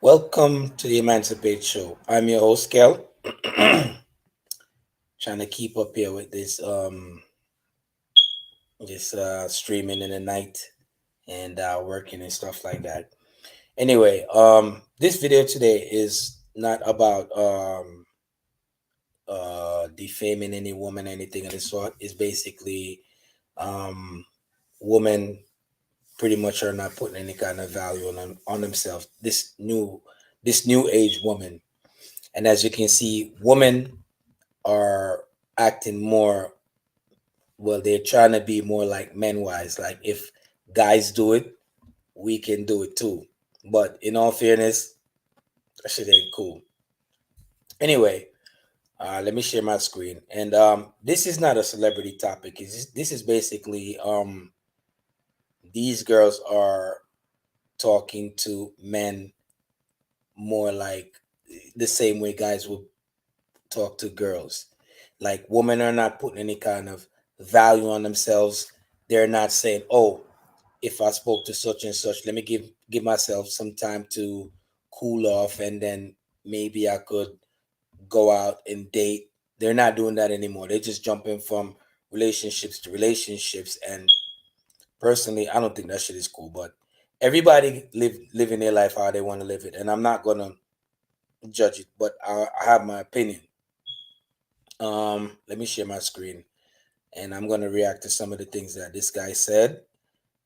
Welcome to the Emancipate Show. I'm your host, Kel. Trying to keep up here with this streaming in the night and working and stuff like that. Anyway, this video today is not about defaming any woman, anything of the sort. It's basically um women pretty much are not putting any kind of value on themselves. This new age woman. And as you can see, women are acting more, well, they're trying to be more like men wise. Like if guys do it, we can do it too. But in all fairness, that shit ain't cool. Anyway, let me share my screen. And this is not a celebrity topic. This is basically these girls are talking to men more like the same way guys would talk to girls. Like women are not putting any kind of value on themselves. They're not saying, "Oh, if I spoke to such and such, let me give myself some time to cool off, and then maybe I could go out and date." They're not doing that anymore. They're just jumping from relationships to relationships. And personally, I don't think that shit is cool. But everybody living their life how they want to live it, and I'm not gonna judge it. But I have my opinion. Let me share my screen, and I'm gonna react to some of the things that this guy said,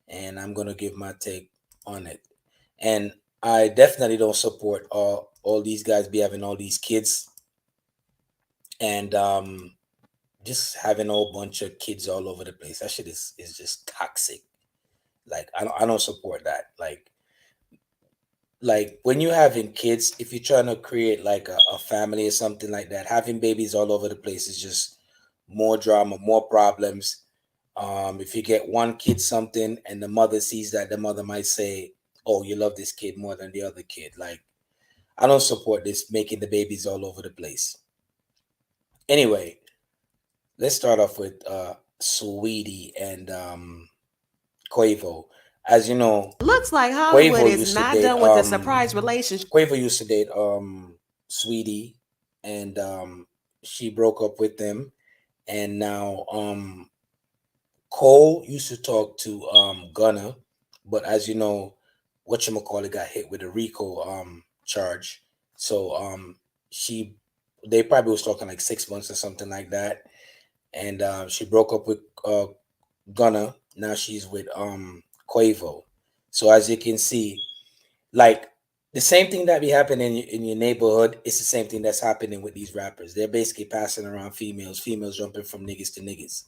and I'm gonna give my take on it. And I definitely don't support all these guys be having all these kids and just having a whole bunch of kids all over the place. That shit is just toxic. Like I don't support that. Like when you're having kids, if you're trying to create like a family or something like that, having babies all over the place is just more drama, more problems. If you get one kid something and the mother sees that, the mother might say, "Oh, you love this kid more than the other kid." Like I don't support this making the babies all over the place. Anyway, let's start off with Sweetie and Quavo. As you know, Looks like Hollywood Quavo is used to not date done with the surprise relationship. Quavo used to date Sweetie, and she broke up with them, and now Cole used to talk to Gunna, but as you know, whatchamacallit got hit with a RICO charge. So she they probably was talking like 6 months or something like that. And she broke up with Gunna. Now she's with Quavo. So as you can see, like the same thing that be happening in your neighborhood, it's the same thing that's happening with these rappers. They're basically passing around females jumping from niggas to niggas.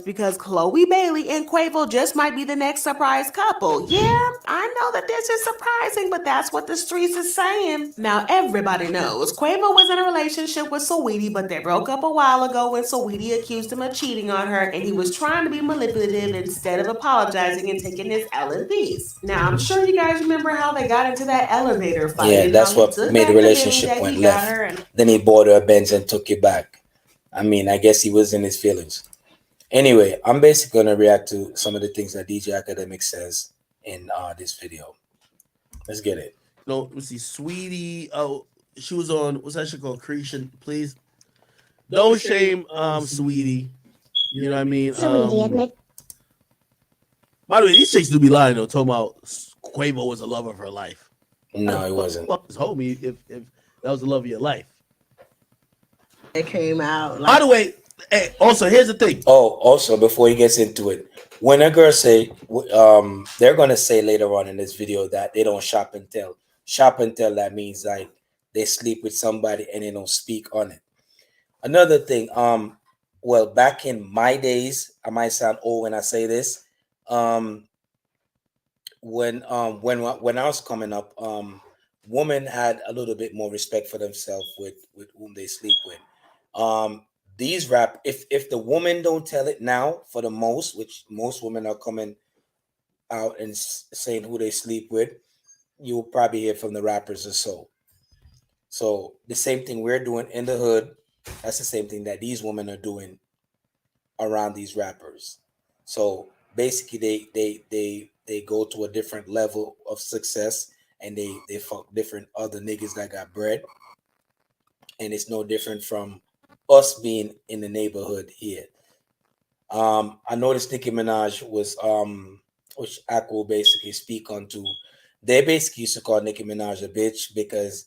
Because Chloe Bailey and Quavo just might be the next surprise couple. Yeah, I know that this is surprising, but that's what the streets is saying. Now everybody knows Quavo was in a relationship with Saweetie, but they broke up a while ago when Saweetie accused him of cheating on her, and he was trying to be manipulative instead of apologizing and taking his L in peace. Now I'm sure you guys remember how they got into that elevator fight Yeah, and how that's he what took made the back the Bentley relationship that went he got left. her and Then he bought her a Benz and took it back. I mean, I guess he was in his feelings. Anyway, I'm basically gonna react to some of the things that DJ Academic says in this video. Let's get it. No, let me see. Sweetie. Oh, she was on. What's that shit called? Creation. Please don't shame, Sweetie. You know what I mean? By the way, these chicks do be lying though, talking about Quavo was the love of her life. How No, the it wasn't. fuck is homie if that was the love of your life? it came out By like the way, hey, also here's the thing. Oh, also before he gets into it, when a girl say, they're gonna say later on in this video that they don't shop and tell. Shop and tell, that means like they sleep with somebody and they don't speak on it. Another thing, well, back in my days, I might sound old when I say this. Um, when I was coming up, women had a little bit more respect for themselves with whom they sleep with. These rap, if the women don't tell it now, for the most, which most women are coming out and saying who they sleep with, you will probably hear from the rappers or so. So the same thing we're doing in the hood, that's the same thing that these women are doing around these rappers. So basically they go to a different level of success and they fuck different other niggas that got bread, and it's no different from us being in the neighborhood here. I noticed Nicki Minaj was which I will basically speak onto. They basically used to call Nicki Minaj a bitch because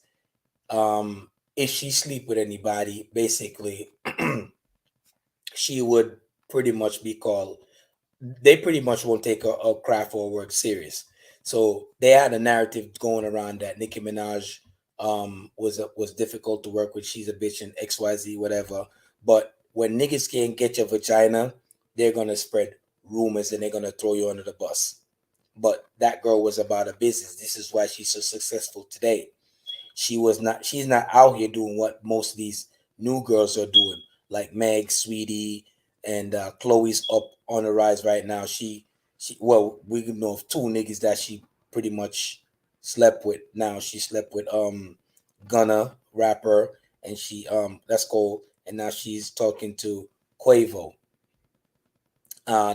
if she sleep with anybody, basically she would pretty much be called. They pretty much won't take a craft or work serious. So they had a narrative going around that Nicki Minaj was difficult to work with. She's a bitch and XYZ whatever. But when niggas can't get your vagina, they're gonna spread rumors and they're gonna throw you under the bus. But that girl was about a business. This is why she's so successful today. She's not out here doing what most of these new girls are doing, like Meg, Sweetie, and Chloe's up on the rise right now. She well, we know of two niggas that she pretty much slept with. Now she slept with Gunna, rapper, and she that's cool. And now she's talking to Quavo.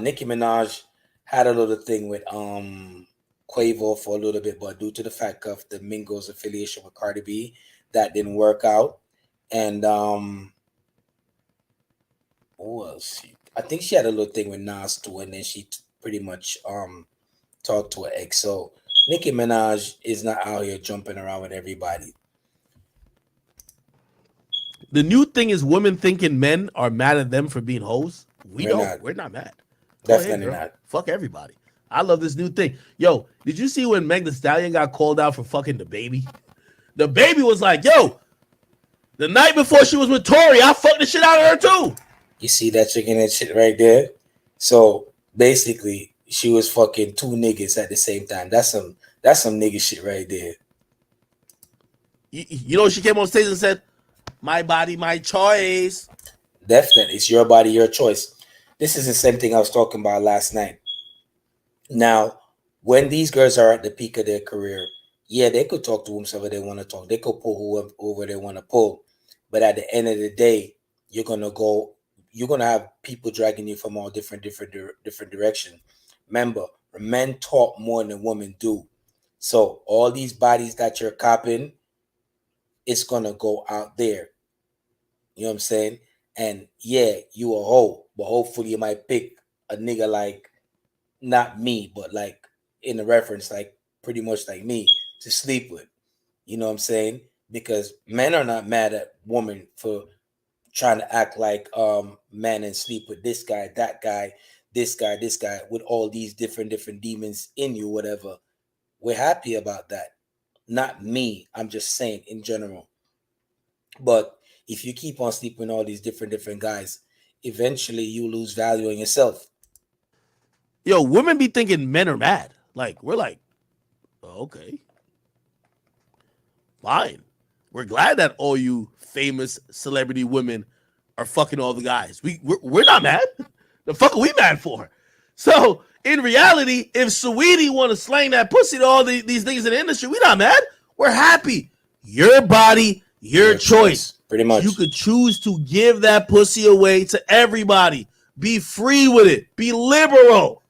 Nicki Minaj had a little thing with Quavo for a little bit, but due to the fact of the Mingos affiliation with Cardi B, that didn't work out. And who else? I think she had a little thing with Nas too, and then she pretty much talked to her ex. So Nicki Minaj is not out here jumping around with everybody. The new thing is women thinking men are mad at them for being hoes. We're not. We're not mad. Go ahead, Definitely girl. not. Fuck everybody. I love this new thing. Yo, did you see when Meg Thee Stallion got called out for fucking the baby? The baby was like, yo, the night before she was with Tori, I fucked the shit out of her too. You see that chicken and shit right there? So basically, she was fucking two niggas at the same time. That's some nigga shit right there. You know, she came on stage and said, my body, my choice. Definitely, it's your body, your choice. This is the same thing I was talking about last night. Now, when these girls are at the peak of their career, yeah, they could talk to whomsoever they want to talk. They could pull whoever they want to pull. But at the end of the day, you're gonna have people dragging you from all different direction. Remember, men talk more than women do. So all these bodies that you're copping, it's gonna go out there. You know what I'm saying? And yeah, you a hoe, but hopefully you might pick a nigga like not me, but like in the reference, like pretty much like me to sleep with. You know what I'm saying? Because men are not mad at women for trying to act like man and sleep with this guy, that guy, this guy, with all these different demons in you, whatever. We're happy about that. Not me. I'm just saying in general. But if you keep on sleeping with all these different guys, eventually you lose value in yourself. Yo, women be thinking men are mad. Like, we're like, oh, okay. Fine. We're glad that all you famous celebrity women are fucking all the guys. We're not mad. The fuck are we mad for? So in reality, if Sweetie want to slang that pussy to all these niggas in the industry, we not mad. We're happy. Your body, your choice. Pretty much. You could choose to give that pussy away to everybody. Be free with it. Be liberal.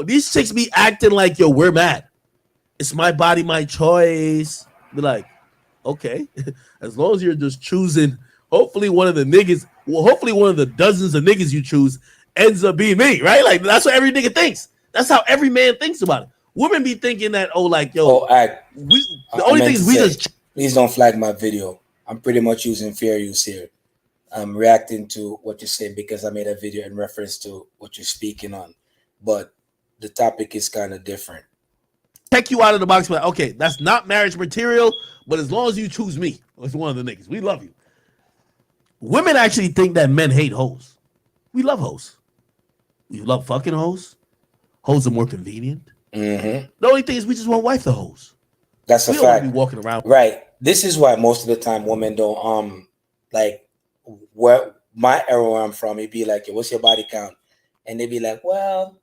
These chicks be acting like, yo, we're mad. It's my body, my choice. Be like, okay, as long as you're just choosing, hopefully one of the dozens of niggas you choose ends up being me, right? Like, that's what every nigga thinks. That's how every man thinks about it. Women be thinking that, please don't flag my video. I'm pretty much using fair use here. I'm reacting to what you're saying because I made a video in reference to what you're speaking on. But the topic is kind of different. Check you out of the box, but okay, that's not marriage material, but as long as you choose me as one of the niggas, we love you. Women actually think that men hate hoes. We love hoes. We love fucking hoes. Hoes are more convenient. Mm-hmm. The only thing is we just want wife the hoes. That's a we fact. don't want to be walking around. Right. This is why most of the time women don't like where my era where I'm from, it'd be like, what's your body count? And they'd be like, well,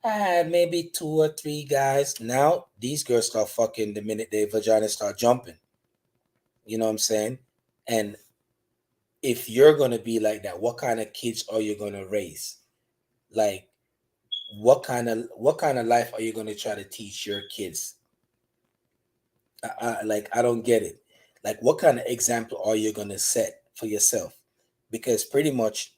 I had maybe 2 or 3 guys. Now these girls start fucking the minute their vagina start jumping. You know what I'm saying? And if you're gonna be like that, what kind of kids are you gonna raise? Like, what kind of life are you gonna try to teach your kids? Like I don't get it. Like what kind of example are you gonna set for yourself? Because pretty much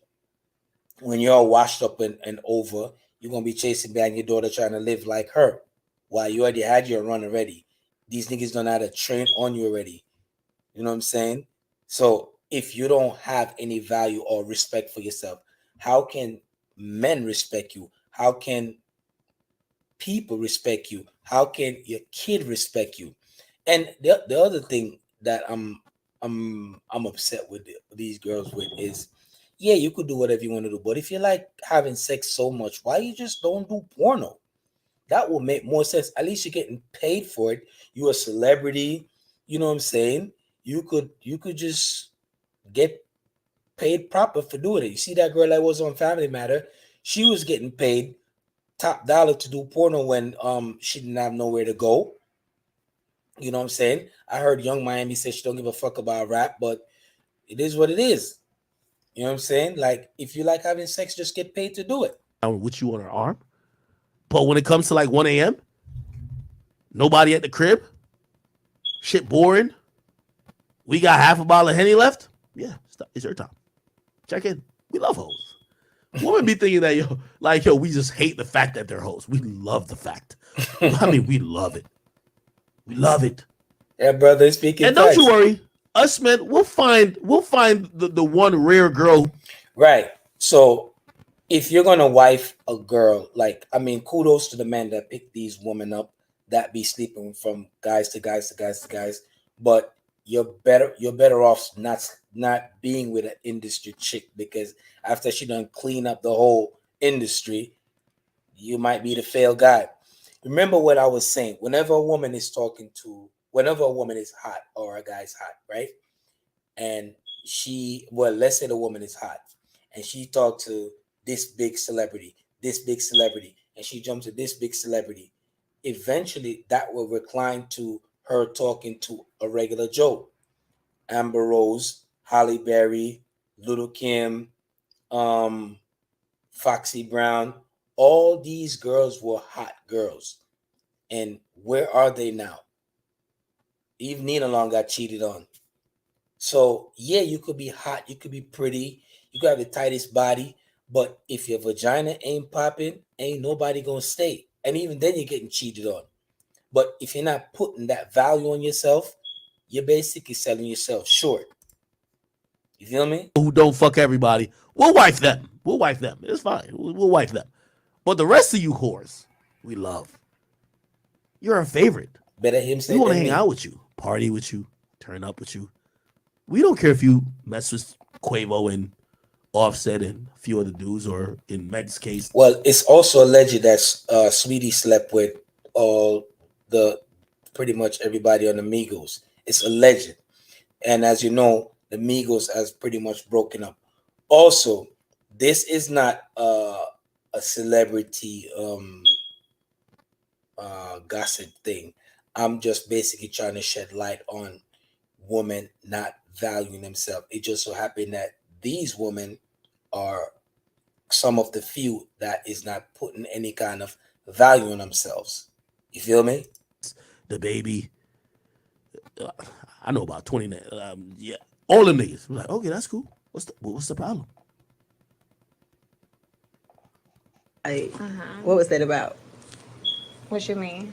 when you're all washed up and over, you're gonna be chasing behind your daughter trying to live like her. While you already had your run already. These niggas don't know how to train on you already. You know what I'm saying? So if you don't have any value or respect for yourself, how can men respect you? How can people respect you? How can your kid respect you? And the other thing that I'm upset with these girls with is, yeah, you could do whatever you want to do, but if you like having sex so much, why you just don't do porno? That will make more sense. At least you're getting paid for it. You're a celebrity. You know what I'm saying? You could just get paid proper for doing it. You see that girl that was on Family Matter? She was getting paid top dollar to do porno when she didn't have nowhere to go. You know what I'm saying? I heard Young Miami say she don't give a fuck about rap, but it is what it is. You know what I'm saying? Like if you like having sex, just get paid to do it. With you on her arm. But when it comes to like 1 a.m., nobody at the crib, shit boring. We got half a bottle of Henny left. Yeah, it's your time. Check in. We love hoes. Women be thinking that we just hate the fact that they're hoes. We love the fact. I mean, we love it. We love it. Yeah, brother, speaking. And don't you worry, us men, we'll find the one rare girl. Right. So if you're gonna wife a girl, like I mean, kudos to the men that pick these women up that be sleeping from guys to guys to guys to guys. But you're better off not being with an industry chick, because after she done clean up the whole industry, you might be the failed guy. Remember what I was saying. Whenever a woman is hot or a guy's hot, right? And let's say the woman is hot and she talked to this big celebrity, and she jumps to this big celebrity. Eventually, that will recline to her talking to a regular Joe. Amber Rose, Halle Berry, Little Kim, Foxy Brown. All these girls were hot girls. And where are they now? Eve Nina Long got cheated on. So, yeah, you could be hot, you could be pretty, you could have the tightest body, but if your vagina ain't popping, ain't nobody gonna stay. And even then, you're getting cheated on. But if you're not putting that value on yourself, you're basically selling yourself short. You feel me? Who don't fuck everybody. We'll wife them. It's fine. We'll wife them. But the rest of you whores, we love. You're our favorite. Better him say We want to than hang me. out with you, party with you, turn up with you. We don't care if you mess with Quavo and Offset and a few other dudes, or in Meg's case. Well, it's also alleged that Sweetie slept with all pretty much everybody on the Migos. It's alleged. And as you know, the Migos has pretty much broken up. Also, this is not a celebrity gossip thing. I'm just basically trying to shed light on women not valuing themselves. It just so happened that these women are some of the few that is not putting any kind of value on themselves. You feel me? The baby. I know about 20. Yeah, all them niggas. I'm like, okay, that's cool. What's the problem? What was that about? What you mean?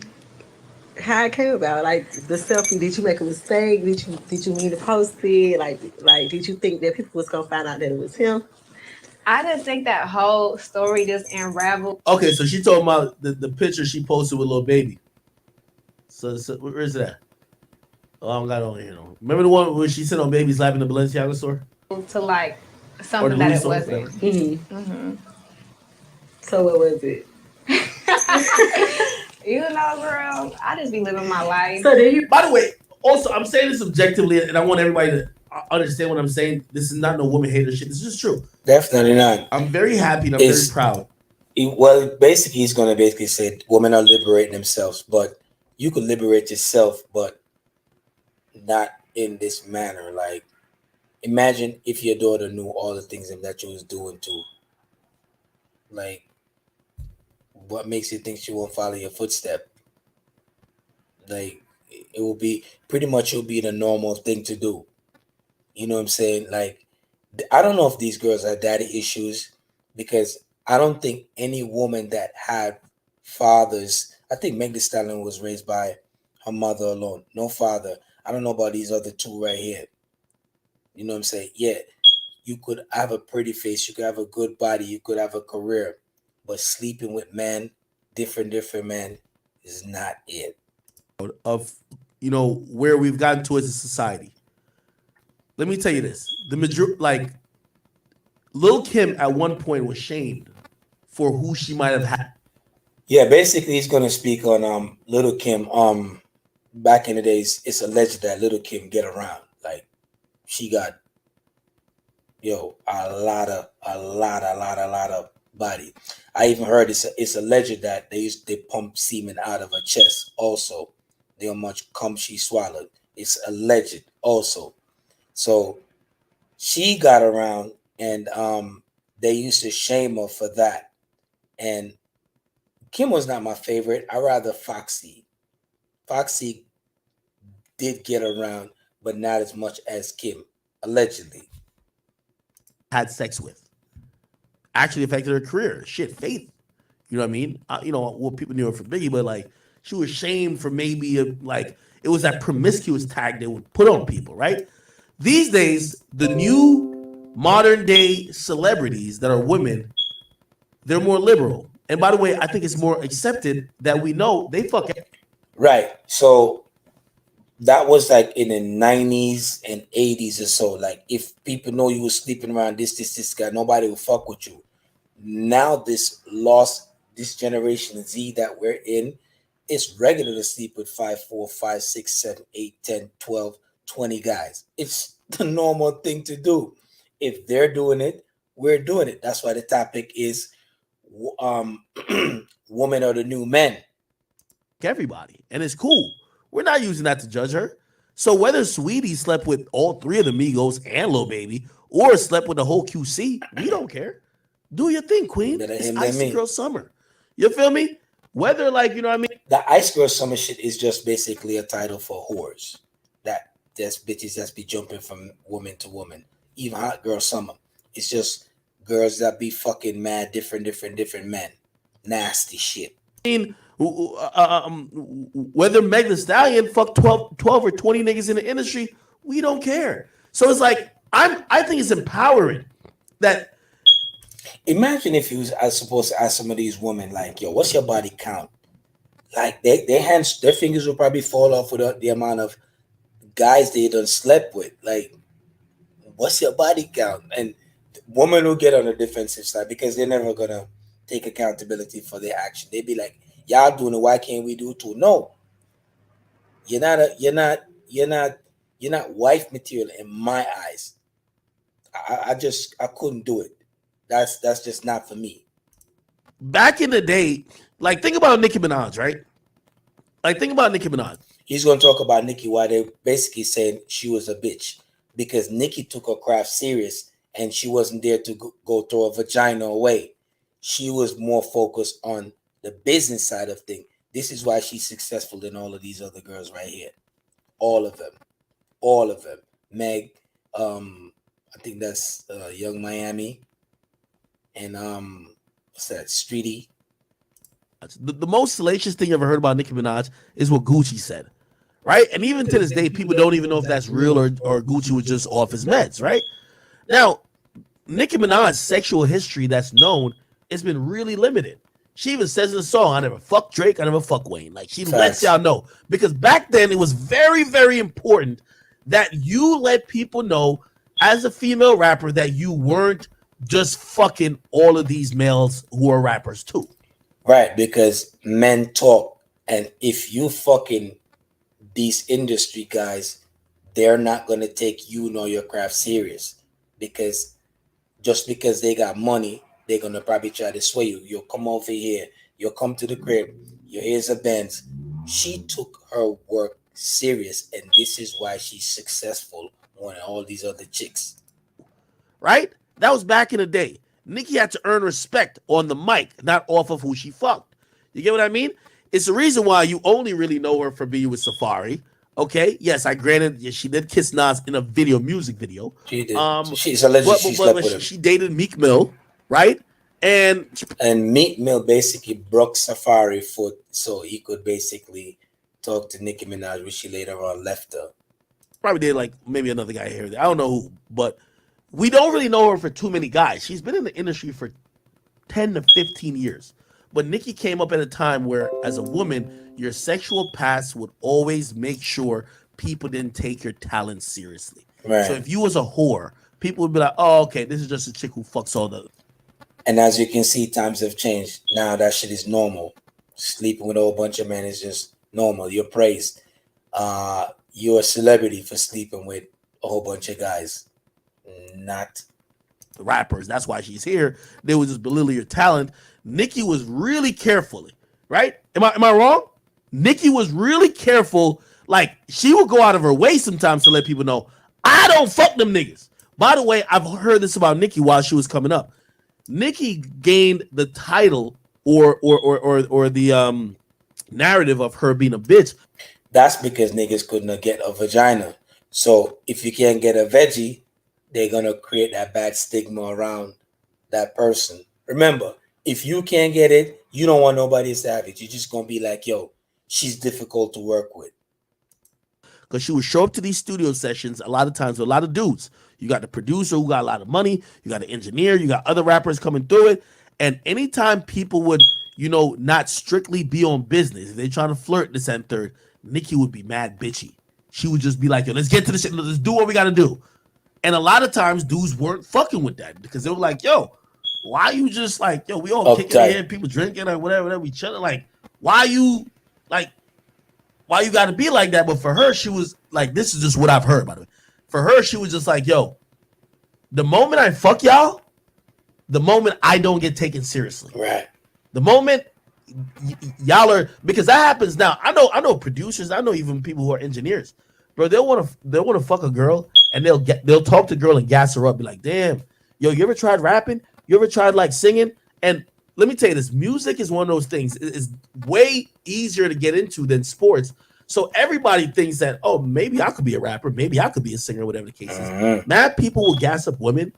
How it came about? Like the selfie? Did you make a mistake? Did you mean to post it? Like did you think that people was gonna find out that it was him? I just think that whole story just unraveled. Okay, so she talking about the picture she posted with little baby. So where is that? Oh, I don't got it on here. No. Remember the one where she sit on baby's lap in the Balenciaga store? To like Or something the that Louis it store, wasn't. whatever. Mm-hmm. So what was it? You know, girl, I just be living my life. So did you? By the way, also, I'm saying this objectively, and I want everybody to understand what I'm saying. This is not no woman hater shit. This is just true. Definitely not. I'm very happy and I'm It's- very proud. Well, basically, he's going to basically say women are liberating themselves, but you could liberate yourself, but not in this manner. Like, imagine if your daughter knew all the things that you was doing too. Like, what makes you think she won't follow your footstep? Like, It will be pretty much, it'll be the normal thing to do. You know what I'm saying? Like, I don't know if these girls have daddy issues, because I don't think any woman that had fathers. I think Meg Thee Stallion was raised by her mother alone, no father. I don't know about these other two right here. You know what I'm saying? Yeah, you could have a pretty face, you could have a good body, you could have a career, but sleeping with men, different men, is not it. Of where we've gotten to as a society. Let me tell you this: the major like Lil Kim at one point was shamed for who she might have had. Yeah, basically he's gonna speak on Little Kim. Back in the days, it's alleged that Little Kim get around. Like, she got a lot of body. I even heard it's alleged that they pump semen out of her chest also. How much cum she swallowed. It's alleged also. So she got around, and they used to shame her for that. And Kim was not my favorite. I rather Foxy. Foxy did get around, but not as much as Kim, allegedly. Had sex with actually affected her career. Shit, Faith. You know what I mean? Well, people knew her from Biggie, but like, she was shamed for maybe it was that promiscuous tag they would put on people, right? These days, the new modern day celebrities that are women, they're more liberal. And by the way, I think it's more accepted that we know they fuck. Right. So that was like in the 90s and 80s or so. Like, if people know you were sleeping around this guy, nobody will fuck with you. Now this generation Z that we're in, it's regular to sleep with 5, 4, 5, 6, 7, 8, 10, 12, 20 guys. It's the normal thing to do. If they're doing it, we're doing it. That's why the topic is women are the new men. Everybody, and it's cool. We're not using that to judge her. So whether Sweetie slept with all three of the Migos and Lil Baby, or slept with the whole QC, we don't care. Do your thing, Queen. It's Icy Girl Summer. You feel me? Whether, like, you know what I mean? The Ice Girl Summer shit is just basically a title for whores. That's bitches that's be jumping from woman to woman. Even Hot Girl Summer. It's just girls that be fucking mad, different men. Nasty shit. I mean, whether Meg Thee Stallion fucked 12 or 20 niggas in the industry, we don't care. So it's like, I think it's empowering that. Imagine if you was supposed to ask some of these women, like, yo, what's your body count? Like, their fingers will probably fall off with the amount of guys they done slept with. Like, what's your body count? And women will get on the defensive side because they're never gonna take accountability for their action. They be like, y'all doing it, why can't we do it too? No, you're not wife material in my eyes. I couldn't do it. That's just not for me. Back in the day, like, think about Nicki Minaj, right? Like, think about Nicki Minaj. He's going to talk about Nicki, why they basically saying she was a bitch, because Nicki took her craft serious and she wasn't there to go throw a vagina away. She was more focused on the business side of things. This is why she's successful than all of these other girls right here. All of them. Meg, I think that's Young Miami. And what's that? Streety. The most salacious thing you ever heard about Nicki Minaj is what Gucci said, right? And even to this day, people don't even know if that's real or Gucci was just off his meds, right? Now, Nicki Minaj's sexual history that's known has been really limited. She even says in the song, I never fucked Drake, I never fucked Wayne. Like, she lets y'all know. Because back then, it was very, very important that you let people know, as a female rapper, that you weren't just fucking all of these males who are rappers too. Right, because men talk. And if you fucking these industry guys, they're not going to take you nor your craft serious. Because just because they got money, they're going to probably try to sway you. You'll come over here. You'll come to the crib. Your ears are bent. She took her work serious. And this is why she's successful more than all these other chicks. Right? That was back in the day. Nicki had to earn respect on the mic, not off of who she fucked. You get what I mean? It's the reason why you only really know her for being with Safari. Okay, yes, I granted yeah, she did kiss Nas in a music video. She did. Um, She's alleged she slept but with him. she dated Meek Mill, right? And And Meek Mill basically broke Safari foot so he could basically talk to Nicki Minaj, which she later on left her. probably did like maybe another guy here. I don't know who, but we don't really know her for too many guys. She's been in the industry for 10 to 15 years. But Nicki came up at a time where, as a woman, your sexual past would always make sure people didn't take your talent seriously. Right. So if you was a whore, people would be like, oh, okay, this is just a chick who fucks all the. And as you can see, times have changed. Now that shit is normal. Sleeping with a whole bunch of men is just normal. You're praised. You're a celebrity for sleeping with a whole bunch of guys. Not rappers. That's why she's here. They would just belittle your talent. Nicki was really careful, right? Am I wrong? Nicki was really careful. Like, she would go out of her way sometimes to let people know, I don't fuck them niggas. By the way, I've heard this about Nicki while she was coming up. Nicki gained the title or the narrative of her being a bitch. That's because niggas couldn't get a vagina. So if you can't get a veggie, they're gonna create that bad stigma around that person. Remember, if you can't get it, you don't want nobody to have it. You're just gonna be like, yo, she's difficult to work with. Because she would show up to these studio sessions a lot of times with a lot of dudes. You got the producer who got a lot of money, you got an engineer, you got other rappers coming through it. And anytime people would, not strictly be on business, if they trying to flirt this and third, Nicki would be mad bitchy. She would just be like, yo, let's get to this shit, let's do what we gotta do. And a lot of times dudes weren't fucking with that because they were like, yo, why you just like, yo, we all kicking in here, people drinking or whatever, we chilling. Like, why you gotta be like that? But for her, she was like, this is just what I've heard, by the way. For her, she was just like, yo, the moment I fuck y'all, the moment I don't get taken seriously. Right. The moment y'all are, because that happens now. I know producers, I know even people who are engineers, bro. They'll want to fuck a girl and they'll talk to the girl and gas her up, be like, damn, yo, you ever tried rapping? You ever tried like singing? And let me tell you this, music is one of those things. It's way easier to get into than sports. So everybody thinks that, oh, maybe I could be a rapper, maybe I could be a singer, whatever the case is. Mad people will gas up women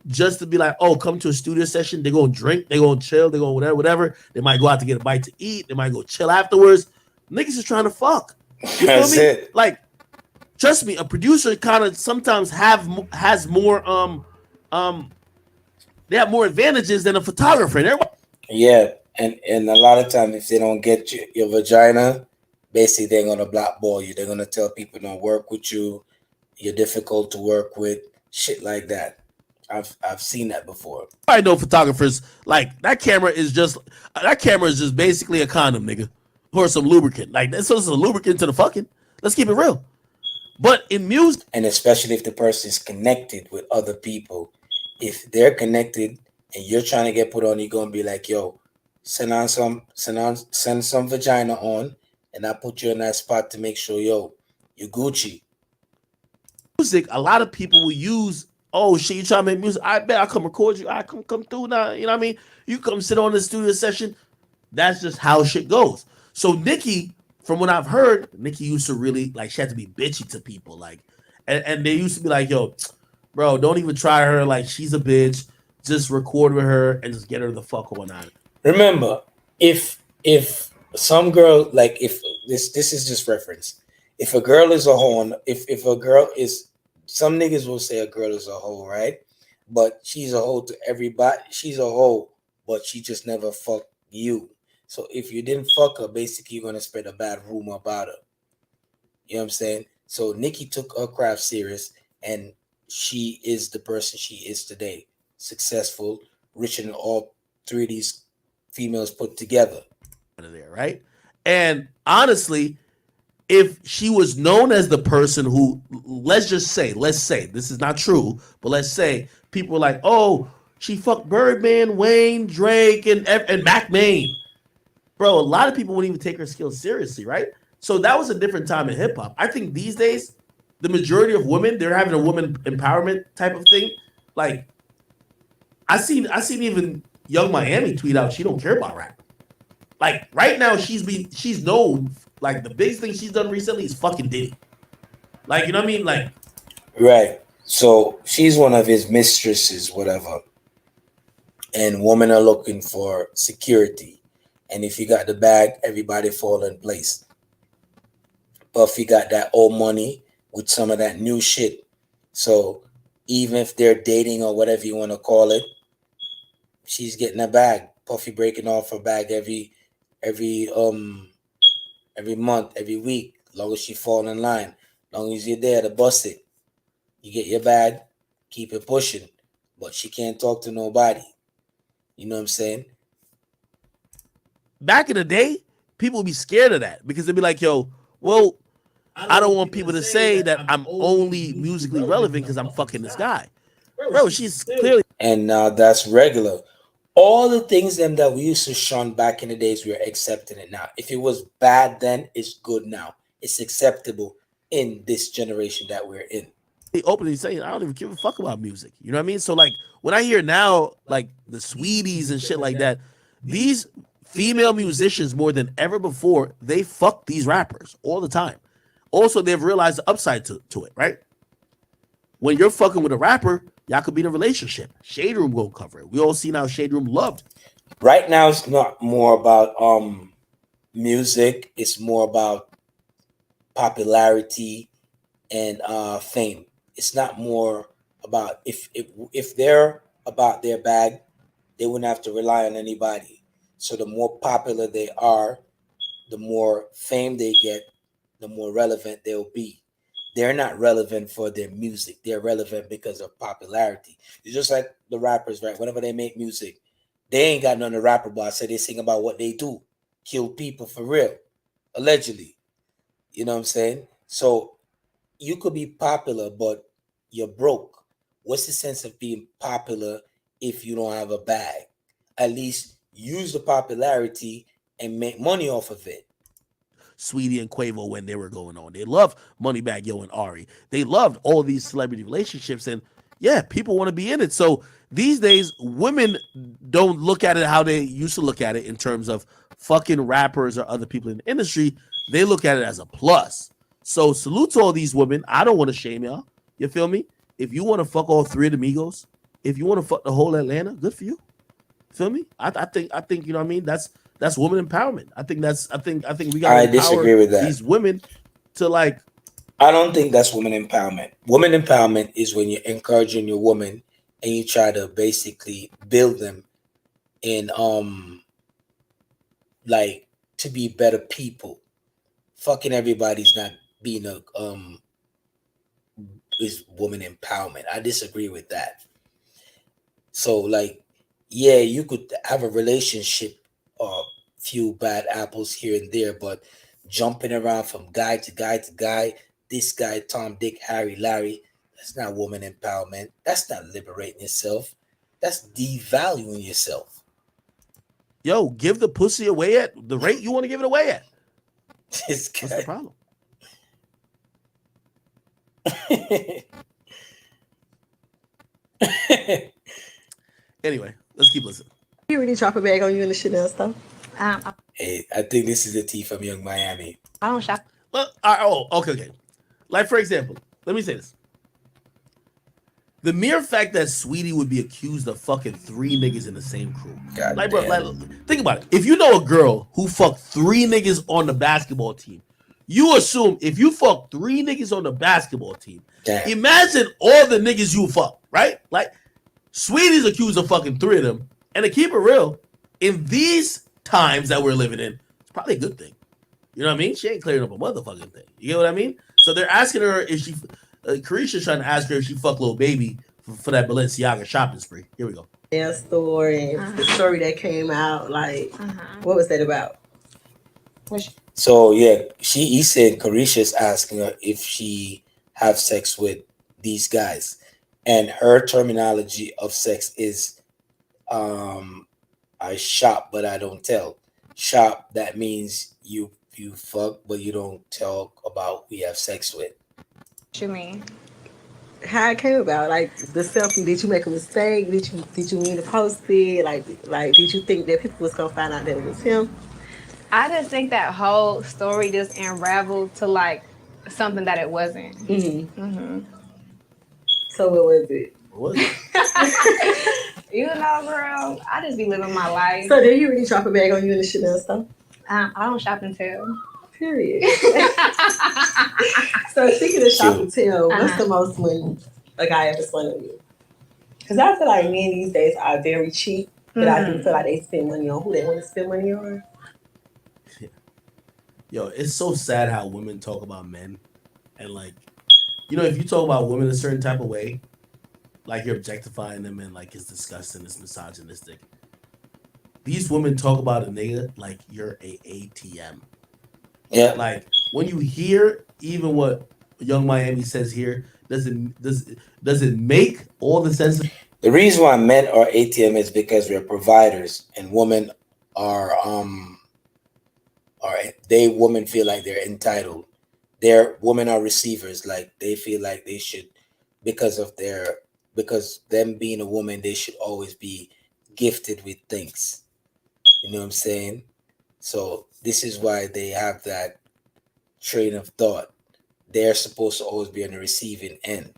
just to be like, oh, come to a studio session. They're going to drink, they're going to chill, they're going to whatever. They might go out to get a bite to eat. They might go chill afterwards. Niggas is trying to fuck. You feel That's me? it. Like, trust me, a producer kind of sometimes has more they have more advantages than a photographer. And everybody, Yeah, and a lot of times if they don't get your vagina, basically they're gonna blackball you. They're gonna tell people don't work with you. You're difficult to work with. Shit like that. I've seen that before. I know photographers like that camera is just basically a condom, nigga, or some lubricant. Like that's just a lubricant to the fucking. Let's keep it real. But in music, And especially if the person is connected with other people, if they're connected and you're trying to get put on, you're gonna be like, yo, send some vagina on, and I put you in that spot to make sure, yo, you Gucci. a lot of people will use. Oh shit, you trying to make music? I bet I'll come record you. I come through now. You know what I mean? You come sit on the studio session. That's just how shit goes. So Nicki, from what I've heard, Nicki used to really like she had to be bitchy to people, like, and they used to be like, yo, bro, don't even try her. Like she's a bitch. Just record with her and just get her the fuck on out. Remember, if some girl, like, if this is just reference, if a girl is a hoe, if a girl is, some niggas will say a girl is a hoe, right? But she's a hoe to everybody. She's a hoe, but she just never fucked you. So if you didn't fuck her, basically you're gonna spread a bad rumor about her. You know what I'm saying? So Nicki took her craft serious, and she is the person she is today. Successful, richer than all three of these females put together. There, right? And honestly, if she was known as the person who, let's say, this is not true, but let's say people were like, oh, she fucked Birdman, Wayne, Drake, and Mac Main. Bro, a lot of people wouldn't even take her skills seriously, right? So that was a different time in hip hop. I think these days, the majority of women, they're having a woman empowerment type of thing. Like, I seen even Young Miami tweet out she don't care about rap. Like right now, she's known, like the biggest thing she's done recently is fucking Diddy. Like, you know what I mean? Like, Right. So she's one of his mistresses, whatever. And women are looking for security. And if you got the bag, everybody fall in place. Puffy got that old money with some of that new shit. So even if they're dating or whatever you want to call it, she's getting a bag. Puffy breaking off her bag every month, every week. Long as she fall in line, long as you're there to bust it, you get your bag, keep it pushing. But she can't talk to nobody. You know what I'm saying? back in the day, people would be scared of that because they'd be like, yo, well, I don't want people to say that I'm only musically relevant because I'm fucking this guy. Bro, she's clearly. And now that's regular. All the things them that we used to shun back in the days, we're accepting it now. If it was bad then, it's good now. It's acceptable in this generation that we're in. Openly saying, I don't even give a fuck about music. You know what I mean? So, like, when I hear now, like, the Sweeties and shit like that, these female musicians, more than ever before, they fuck these rappers all the time. Also, they've realized the upside to it, right? When you're fucking with a rapper, y'all could be in a relationship. Shade Room won't cover it. We all see now Shade Room loved. Right now, it's not more about music. It's more about popularity and fame. It's not more about if they're about their bag, they wouldn't have to rely on anybody. So the more popular they are, the more fame they get, the more relevant they'll be. They're not relevant for their music. They're relevant because of popularity. It's just like the rappers, right? Whenever they make music, they ain't got nothing to rap about. So they sing about what they do. Kill people for real. Allegedly. You know what I'm saying? So you could be popular, but you're broke. What's the sense of being popular if you don't have a bag? At least use the popularity and make money off of it. Sweetie and Quavo when they were going on. They loved Moneybagg Yo and Ari. They loved all these celebrity relationships, and yeah, people want to be in it. So these days, women don't look at it how they used to look at it in terms of fucking rappers or other people in the industry. They look at it as a plus. So salute to all these women. I don't want to shame y'all. You feel me? If you want to fuck all three of the Migos, if you want to fuck the whole Atlanta, good for you. Feel me? I think you know what I mean. That's woman empowerment. I think we got. I disagree with that. These women to like. I don't think that's woman empowerment. Woman empowerment is when you're encouraging your woman and you try to basically build them in like to be better people. Fucking everybody's not being a is woman empowerment. I disagree with that. So like, yeah, you could have a relationship or few bad apples here and there, but jumping around from guy to guy to guy, this guy, Tom, Dick, Harry, Larry, that's not woman empowerment. That's not liberating yourself. That's devaluing yourself. Yo, give the pussy away at the rate you want to give it away at. This What's the guy. problem? Anyway, let's keep listening. You really drop a bag on you in the Chanel stuff? Hey, I think this is the tea from Young Miami. I don't shop. Well, okay. Like, for example, let me say this. The mere fact that Sweetie would be accused of fucking three niggas in the same crew. God Like, bro, damn. like, think about it. If you know a girl who fucked three niggas on the basketball team, you assume if you fuck three niggas on the basketball team, Damn. imagine all the niggas you fuck, right? Like, Sweetie's accused of fucking three of them. And to keep it real, in these times that we're living in, it's probably a good thing. You know what I mean? She ain't clearing up a motherfucking thing. You get what I mean? So they're asking her if she, Carisha's trying to ask her if she fucked Lil Baby for that Balenciaga shopping spree. Here we go. Their store and the story that came out, like, what was that about? So yeah, he said Carisha's asking her if she have sex with these guys, and her terminology of sex is, I shop but I don't tell. Shop, that means you fuck but you don't talk about who you have sex with. What you mean? How it came about? Like the selfie, did you make a mistake? Did you mean to post it? Like did you think that people was gonna find out that it was him? I just think that whole story just unraveled to like something that it wasn't. So what was it? What was it? You know, girl, I just be living my life. So did you really drop a bag on you in the Chanel store? I don't shop and tell. Period. So speaking of shop and tell, what's the most money a guy ever spent on you? Because I feel like men these days are very cheap, but I do feel like they spend money on who they want to spend money on. Yo, it's so sad how women talk about men, and like, you know, if you talk about women a certain type of way, like you're objectifying them and like it's disgusting, it's misogynistic. These women talk about a nigga like you're a ATM. Yeah. Like when you hear even what Young Miami says here, does it make all the sense? The reason why men are ATM is because we're providers, and women are women feel like they're entitled. Women are receivers, like they feel like they should, because them being a woman, they should always be gifted with things. You know what I'm saying? So this is why they have that train of thought. They're supposed to always be on the receiving end.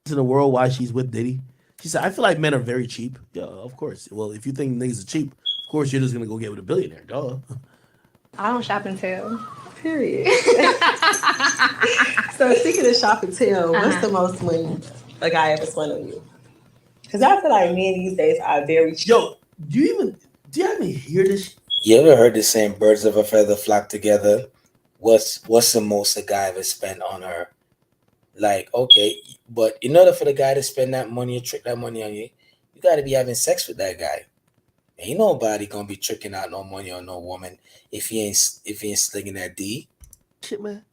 In the world why she's with Diddy. She said, I feel like men are very cheap. Yeah, of course. Well, if you think niggas are cheap, of course you're just gonna go get with a billionaire. Duh. I don't shop and tell. Period. So speaking of shop and tell, what's the most money a guy ever spent on you? Because I feel like men these days are very cheap. Yo, do you even hear this? You ever heard the saying "birds of a feather flock together"? What's the most a guy ever spent on her? Like, okay, but in order for the guy to spend that money or trick that money on you, you got to be having sex with that guy. Ain't nobody gonna be tricking out no money on no woman if he ain't slinging that D. Shit, man.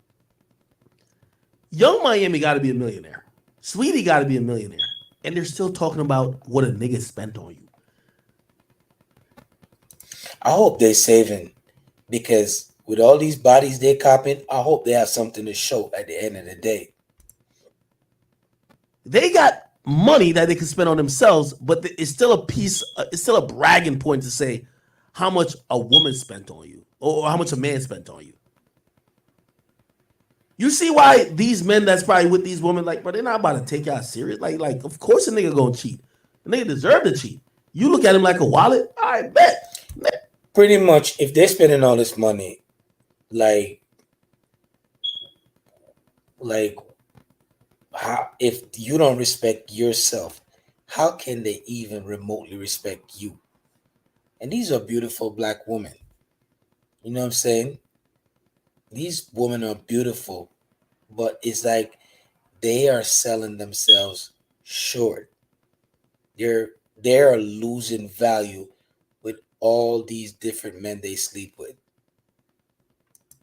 Young Miami got to be a millionaire. Sweetie got to be a millionaire, and they're still talking about what a nigga spent on you. I hope they saving, because with all these bodies they copping, I hope they have something to show at the end of the day. They got money that they can spend on themselves, but it's still it's still a bragging point to say how much a woman spent on you or how much a man spent on you. You see why these men that's probably with these women, like, bro, they're not about to take y'all serious. Like, of course a nigga gonna cheat. A nigga deserve to cheat. You look at him like a wallet, I bet. Pretty much, if they're spending all this money, like how, if you don't respect yourself, how can they even remotely respect you? And these are beautiful black women. You know what I'm saying? These women are beautiful, but it's like they are selling themselves short. They are losing value with all these different men they sleep with.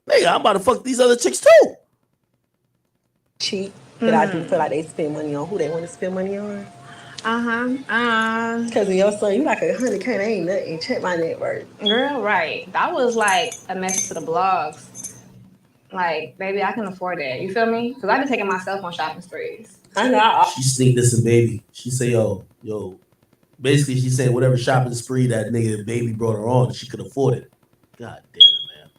Nigga, I'm about to fuck these other chicks too. Cheap, but I do feel like they spend money on who they want to spend money on. Because of your son, you like 100K, they ain't nothing. Check my net worth. Girl, right. That was like a message to the blogs. Like, baby, I can afford that. You feel me? Because I've been taking myself on shopping sprees. I know. She sneak this in baby. She say, yo. Basically, she saying whatever shopping spree that nigga baby brought her on, she could afford it. God damn it, man.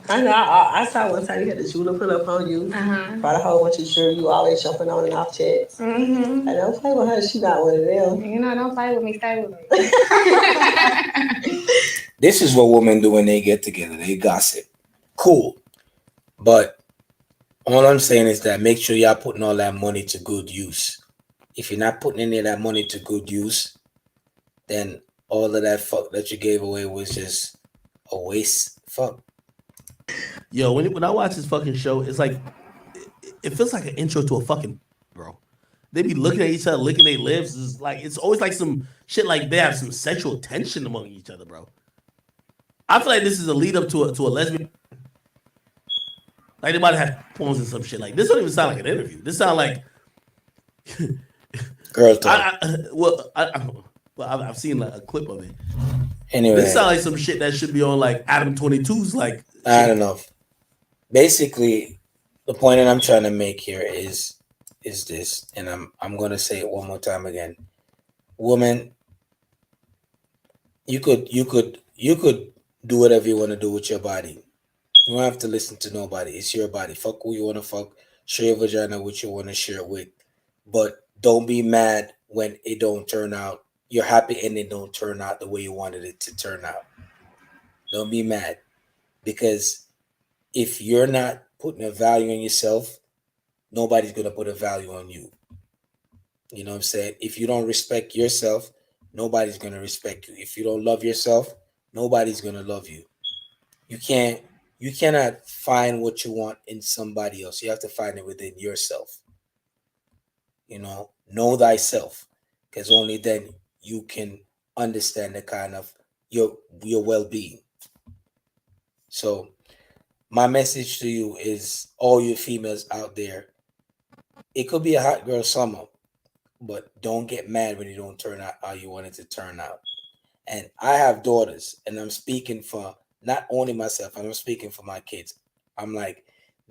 I know. I saw one time you had the jeweler pull up on you. Brought a whole bunch of jewelry. You always jumping on and off checks. I don't play with her. She not one of them. You know, don't play with me. Stay with me. This is what women do when they get together. They gossip. Cool. But all I'm saying is that make sure y'all putting all that money to good use. If you're not putting any of that money to good use, then all of that fuck that you gave away was just a waste. Fuck. Yo, when I watch this fucking show, it's like it feels like an intro to a fucking bro. They be looking at each other, licking their lips. It's always like some shit like they have some sexual tension among each other, bro. I feel like this is a lead up to a lesbian. Like they might have poems and some shit. Like this don't even sound like an interview. This sound like girl talk. I've seen like a clip of it. Anyway, this sounds like some shit that should be on like Adam 22's like. I don't know. Basically, the point that I'm trying to make here is this, and I'm gonna say it one more time again. Woman, you could Do whatever you want to do with your body. You don't have to listen to nobody. It's your body. Fuck who you want to fuck. Share your vagina with you want to share it with. But don't be mad when it don't turn out. You're happy and it don't turn out the way you wanted it to turn out. Don't be mad. Because if you're not putting a value on yourself, nobody's going to put a value on you. You know what I'm saying? If you don't respect yourself, nobody's going to respect you. If you don't love yourself, nobody's going to love you. You cannot find what you want in somebody else. You have to find it within yourself. Know thyself, because only then you can understand the kind of your well-being. So my message to you is, all you females out there, it could be a hot girl summer, but don't get mad when it don't turn out how you want it to turn out. And I have daughters, and I'm speaking for not only myself, I'm speaking for my kids. I'm like,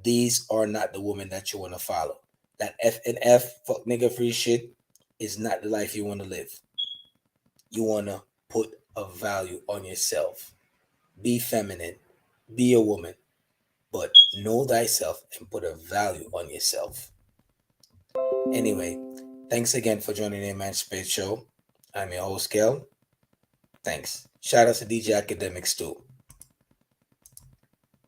these are not the women that you want to follow. That F and F, fuck nigga free shit, is not the life you want to live. You want to put a value on yourself. Be feminine, be a woman, but know thyself and put a value on yourself. Anyway, thanks again for joining the Emancipate Show. I'm your host, Kel. Thanks. Shout out to DJ Academics too.